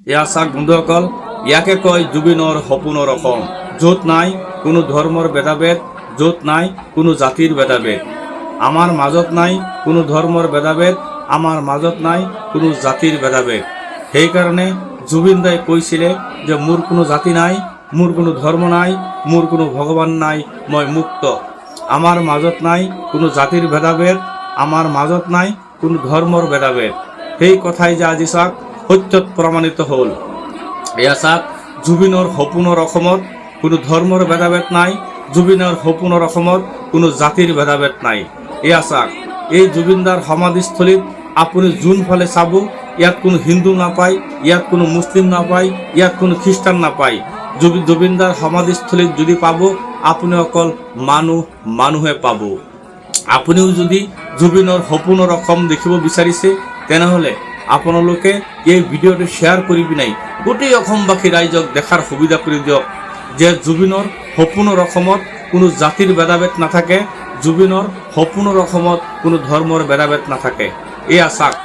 এয়া চাওক বন্ধুসকল, ইয়াকে কয় জুবিনৰ সপোনৰ অসম, য'ত নাই কোনো ধৰ্মৰ ভেদাভেদ, য'ত নাই কোনো জাতিৰ ভেদাভেদ। আমাৰ মাজত নাই কোনো ধৰ্মৰ ভেদাভেদ, আমাৰ মাজত নাই কোনো জাতিৰ ভেদাভেদ। সেইকাৰণে জুবিন দাই কৈছিলে যে মোৰ কোনো জাতি নাই, মোৰ কোনো ধৰ্ম নাই, মোৰ কোনো ভগৱান নাই, মই মুক্ত। আমাৰ মাজত নাই কোনো জাতিৰ ভেদাভেদ, আমাৰ মাজত নাই কোনো ধৰ্মৰ ভেদাভেদ। সেই কথাই যে আজি চাওক সত্যত প্ৰমাণিত হ'ল। এয়া চাওক, জুবিনৰ সপোনৰ অসমত কোনো ধৰ্মৰ ভেদাভেদ নাই, জুবিনৰ সপোনৰ অসমত কোনো জাতিৰ ভেদাভেদ নাই। এয়া চাওক, এই জুবিনদাৰ সমাধিস্থলীত আপুনি যোনফালে চাব, ইয়াত কোনো হিন্দু নাপায়, ইয়াত কোনো মুছলিম নাপায়, ইয়াত কোনো খ্ৰীষ্টান নাপায়। জুবিনদাৰ সমাধিস্থলীত যদি পাব, আপুনি অকল মানুহে পাব। আপুনিও যদি জুবিনৰ সপোনৰ অসম দেখিব বিচাৰিছে, তেনেহ'লে আপোনালোকে এই ভিডিঅ'টো শ্বেয়াৰ কৰি পিনে গোটেই অসমবাসী ৰাইজক দেখাৰ সুবিধা কৰি দিয়ক যে জুবিনৰ সপোনৰ অসমত কোনো জাতিৰ ভেদাভেদ নাথাকে, জুবিনৰ সপোনৰ অসমত কোনো ধৰ্মৰ ভেদাভেদ নাথাকে। এয়া চাওক।